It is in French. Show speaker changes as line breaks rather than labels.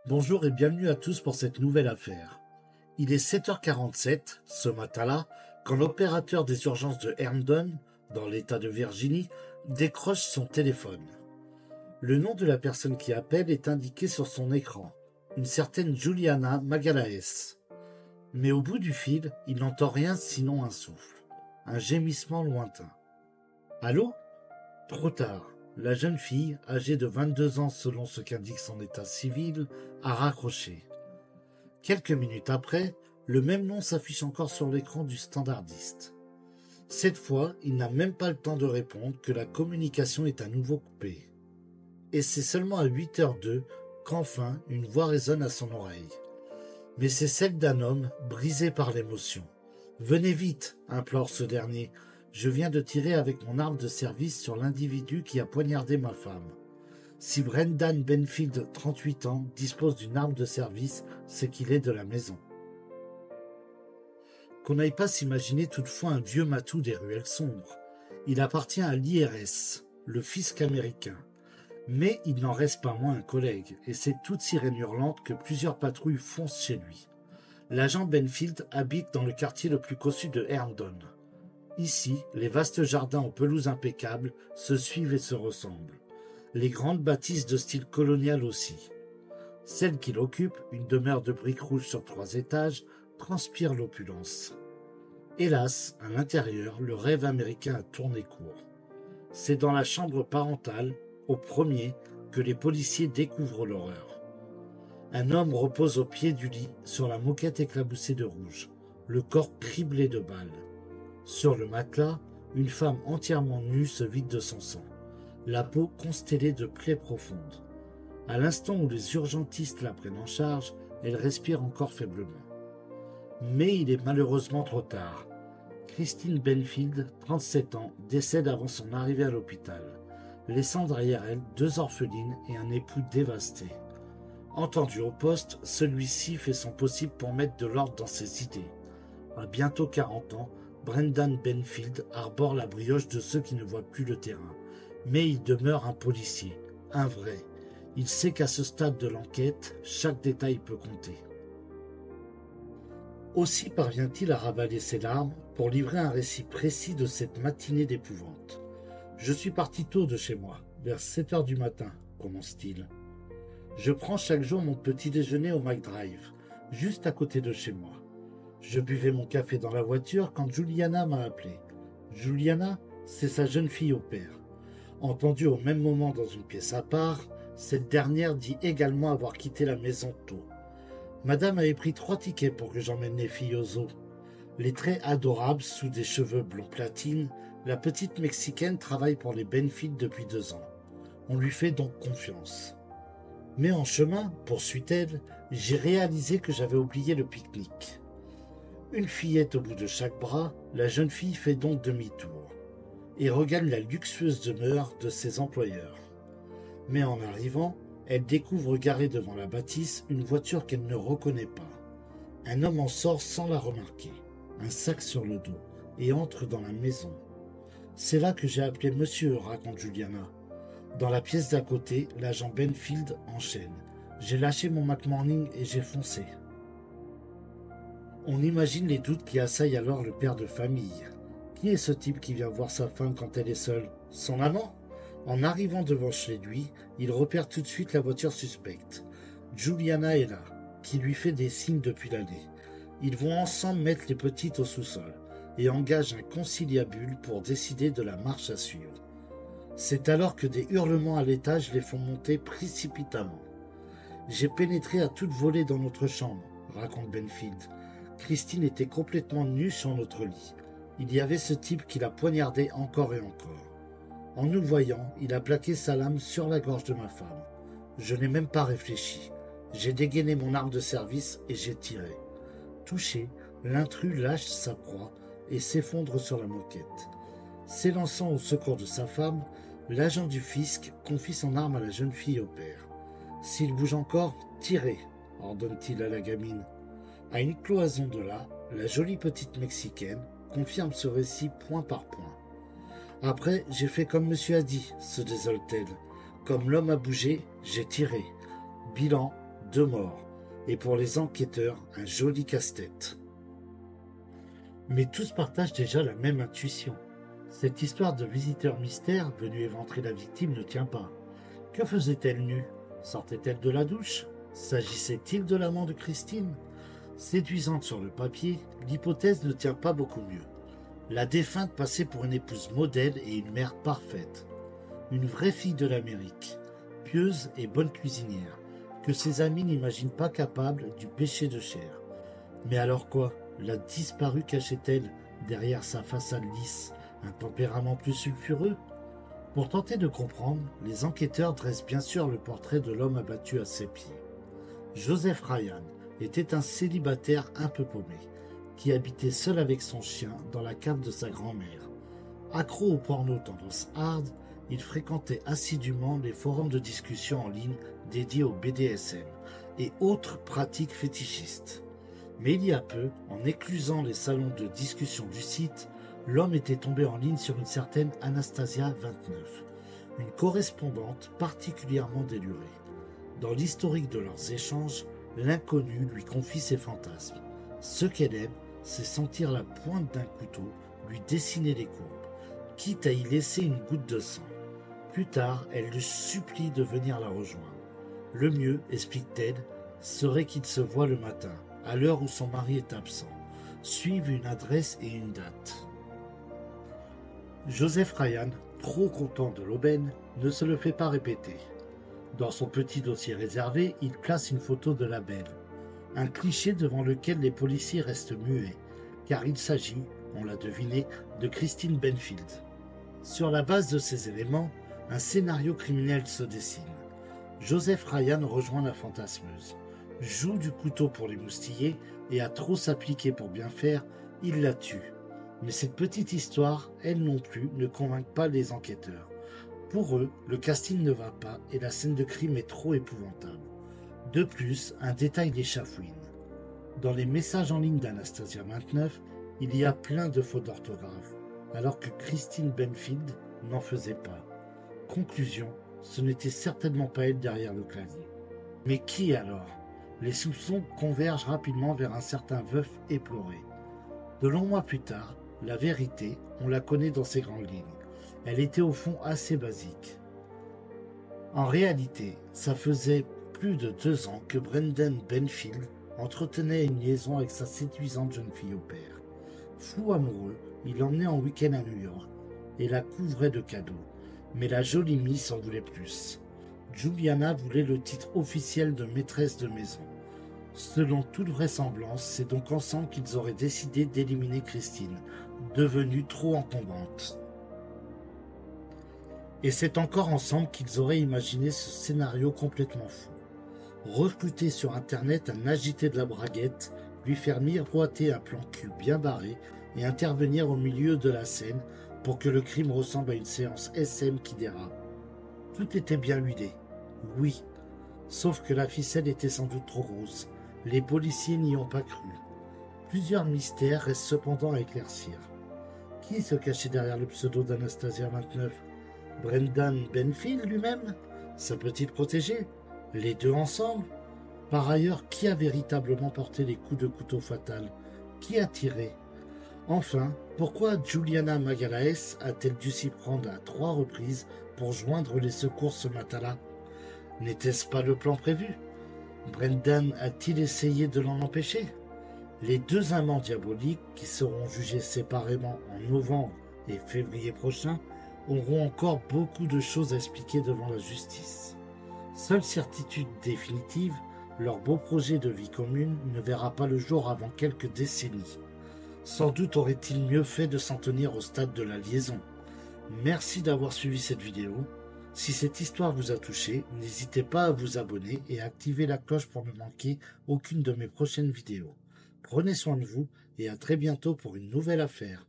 Bonjour et bienvenue à tous pour cette nouvelle affaire. Il est 7h47 ce matin-là quand l'opérateur des urgences de Herndon, dans l'État de Virginie, décroche son téléphone. Le nom de la personne qui appelle est indiqué sur son écran, une certaine Juliana Magalhães. Mais au bout du fil, il n'entend rien sinon un souffle, un gémissement lointain. Allô ? Trop tard. La jeune fille, âgée de 22 ans selon ce qu'indique son état civil, a raccroché. Quelques minutes après, le même nom s'affiche encore sur l'écran du standardiste. Cette fois, il n'a même pas le temps de répondre que la communication est à nouveau coupée. Et c'est seulement à 8h02 qu'enfin une voix résonne à son oreille. Mais c'est celle d'un homme brisé par l'émotion. « Venez vite !» implore ce dernier. « Je viens de tirer avec mon arme de service sur l'individu qui a poignardé ma femme. » Si Brendan Benfield, 38 ans, dispose d'une arme de service, c'est qu'il est de la maison. Qu'on n'aille pas s'imaginer toutefois un vieux matou des ruelles sombres. Il appartient à l'IRS, le fisc américain. Mais il n'en reste pas moins un collègue, et c'est toute sirène hurlante que plusieurs patrouilles foncent chez lui. L'agent Benfield habite dans le quartier le plus cossu de Herndon. Ici, les vastes jardins aux pelouses impeccables se suivent et se ressemblent. Les grandes bâtisses de style colonial aussi. Celle qu'il occupe, une demeure de briques rouges sur 3 étages, transpire l'opulence. Hélas, à l'intérieur, le rêve américain a tourné court. C'est dans la chambre parentale, au premier, que les policiers découvrent l'horreur. Un homme repose au pied du lit, sur la moquette éclaboussée de rouge, le corps criblé de balles. Sur le matelas, une femme entièrement nue se vide de son sang, la peau constellée de plaies profondes. À l'instant où les urgentistes la prennent en charge, elle respire encore faiblement. Mais il est malheureusement trop tard. Christine Benfield, 37 ans, décède avant son arrivée à l'hôpital, laissant derrière elle 2 orphelines et un époux dévasté. Entendu au poste, celui-ci fait son possible pour mettre de l'ordre dans ses idées. À bientôt 40 ans, Brendan Benfield arbore la brioche de ceux qui ne voient plus le terrain. Mais il demeure un policier, un vrai. Il sait qu'à ce stade de l'enquête, chaque détail peut compter. Aussi parvient-il à ravaler ses larmes pour livrer un récit précis de cette matinée d'épouvante. « Je suis parti tôt de chez moi, vers 7h du matin, commence-t-il. Je prends chaque jour mon petit déjeuner au McDrive, juste à côté de chez moi. Je buvais mon café dans la voiture quand Juliana m'a appelé. Juliana, c'est sa jeune fille au père. Entendue au même moment dans une pièce à part, cette dernière dit également avoir quitté la maison tôt. Madame avait pris 3 tickets pour que j'emmène les filles au zoo. Les traits adorables sous des cheveux blonds platine, la petite Mexicaine travaille pour les Benfield depuis 2 ans. On lui fait donc confiance. Mais en chemin, poursuit-elle, j'ai réalisé que j'avais oublié le pique-nique. Une fillette au bout de chaque bras, la jeune fille fait donc demi-tour et regagne la luxueuse demeure de ses employeurs. Mais en arrivant, elle découvre garée devant la bâtisse une voiture qu'elle ne reconnaît pas. Un homme en sort sans la remarquer, un sac sur le dos, et entre dans la maison. C'est là que j'ai appelé monsieur, raconte Juliana. Dans la pièce d'à côté, l'agent Benfield enchaîne. J'ai lâché mon McMorning et j'ai foncé. On imagine les doutes qui assaillent alors le père de famille. Qui est ce type qui vient voir sa femme quand elle est seule? Son amant? En arrivant devant chez lui, il repère tout de suite la voiture suspecte. Juliana est là, qui lui fait des signes depuis l'allée. Ils vont ensemble mettre les petites au sous-sol et engagent un conciliabule pour décider de la marche à suivre. C'est alors que des hurlements à l'étage les font monter précipitamment. J'ai pénétré à toute volée dans notre chambre, raconte Benfield. Christine était complètement nue sur notre lit. Il y avait ce type qui l'a poignardée encore et encore. En nous voyant, il a plaqué sa lame sur la gorge de ma femme. Je n'ai même pas réfléchi. J'ai dégainé mon arme de service et j'ai tiré. Touché, l'intrus lâche sa proie et s'effondre sur la moquette. S'élançant au secours de sa femme, l'agent du fisc confie son arme à la jeune fille au père. « S'il bouge encore, tirez !» ordonne-t-il à la gamine. À une cloison de là, la jolie petite Mexicaine confirme ce récit point par point. Après, j'ai fait comme monsieur a dit, se désole-t-elle. Comme l'homme a bougé, j'ai tiré. Bilan, 2 morts, et pour les enquêteurs, un joli casse-tête. Mais tous partagent déjà la même intuition. Cette histoire de visiteur mystère venu éventrer la victime ne tient pas. Que faisait-elle nue? Sortait-elle de la douche? S'agissait-il de l'amant de Christine? Séduisante sur le papier, l'hypothèse ne tient pas beaucoup mieux. La défunte passait pour une épouse modèle et une mère parfaite. Une vraie fille de l'Amérique, pieuse et bonne cuisinière, que ses amis n'imaginent pas capable du péché de chair. Mais alors quoi? La disparue cachait-elle, derrière sa façade lisse, un tempérament plus sulfureux? Pour tenter de comprendre, les enquêteurs dressent bien sûr le portrait de l'homme abattu à ses pieds. Joseph Ryan était un célibataire un peu paumé, qui habitait seul avec son chien dans la cave de sa grand-mère. Accro au porno tendance hard, il fréquentait assidûment les forums de discussion en ligne dédiés au BDSM et autres pratiques fétichistes. Mais il y a peu, en éclusant les salons de discussion du site, l'homme était tombé en ligne sur une certaine Anastasia 29, une correspondante particulièrement délurée. Dans l'historique de leurs échanges, l'inconnu lui confie ses fantasmes. Ce qu'elle aime, c'est sentir la pointe d'un couteau lui dessiner les courbes, quitte à y laisser une goutte de sang. Plus tard, elle le supplie de venir la rejoindre. Le mieux, explique-t-elle, serait qu'ils se voient le matin, à l'heure où son mari est absent, suivent une adresse et une date. Joseph Ryan, trop content de l'aubaine, ne se le fait pas répéter. Dans son petit dossier réservé, il place une photo de la belle. Un cliché devant lequel les policiers restent muets, car il s'agit, on l'a deviné, de Christine Benfield. Sur la base de ces éléments, un scénario criminel se dessine. Joseph Ryan rejoint la fantasmeuse, joue du couteau pour l'émoustiller et à trop s'appliquer pour bien faire, il la tue. Mais cette petite histoire, elle non plus, ne convainc pas les enquêteurs. Pour eux, le casting ne va pas et la scène de crime est trop épouvantable. De plus, un détail les chafouine. Dans les messages en ligne d'Anastasia 29, il y a plein de fautes d'orthographe, alors que Christine Benfield n'en faisait pas. Conclusion, ce n'était certainement pas elle derrière le clavier. Mais qui alors? Les soupçons convergent rapidement vers un certain veuf éploré. De longs mois plus tard, la vérité, on la connaît dans ses grandes lignes. Elle était au fond assez basique. En réalité, ça faisait plus de 2 ans que Brendan Benfield entretenait une liaison avec sa séduisante jeune fille au père. Fou amoureux, il l'emmenait en week-end à New York et la couvrait de cadeaux. Mais la jolie Miss en voulait plus. Juliana voulait le titre officiel de maîtresse de maison. Selon toute vraisemblance, c'est donc ensemble qu'ils auraient décidé d'éliminer Christine, devenue trop encombrante. Et c'est encore ensemble qu'ils auraient imaginé ce scénario complètement fou. Recruter sur internet un agité de la braguette, lui faire miroiter un plan cul bien barré et intervenir au milieu de la scène pour que le crime ressemble à une séance SM qui dérape. Tout était bien huilé, oui, sauf que la ficelle était sans doute trop grosse. Les policiers n'y ont pas cru. Plusieurs mystères restent cependant à éclaircir. Qui se cachait derrière le pseudo d'Anastasia 29? Brendan Benfield lui-même? Sa petite protégée? Les deux ensemble? Par ailleurs, qui a véritablement porté les coups de couteau fatal? Qui a tiré? Enfin, pourquoi Juliana Magalhaes a-t-elle dû s'y prendre à 3 reprises pour joindre les secours ce matin-là? N'était-ce pas le plan prévu? Brendan a-t-il essayé de l'en empêcher? Les 2 amants diaboliques, qui seront jugés séparément en novembre et février prochain, auront encore beaucoup de choses à expliquer devant la justice. Seule certitude définitive, leur beau projet de vie commune ne verra pas le jour avant quelques décennies. Sans doute aurait-il mieux fait de s'en tenir au stade de la liaison. Merci d'avoir suivi cette vidéo. Si cette histoire vous a touché, n'hésitez pas à vous abonner et à activer la cloche pour ne manquer aucune de mes prochaines vidéos. Prenez soin de vous et à très bientôt pour une nouvelle affaire.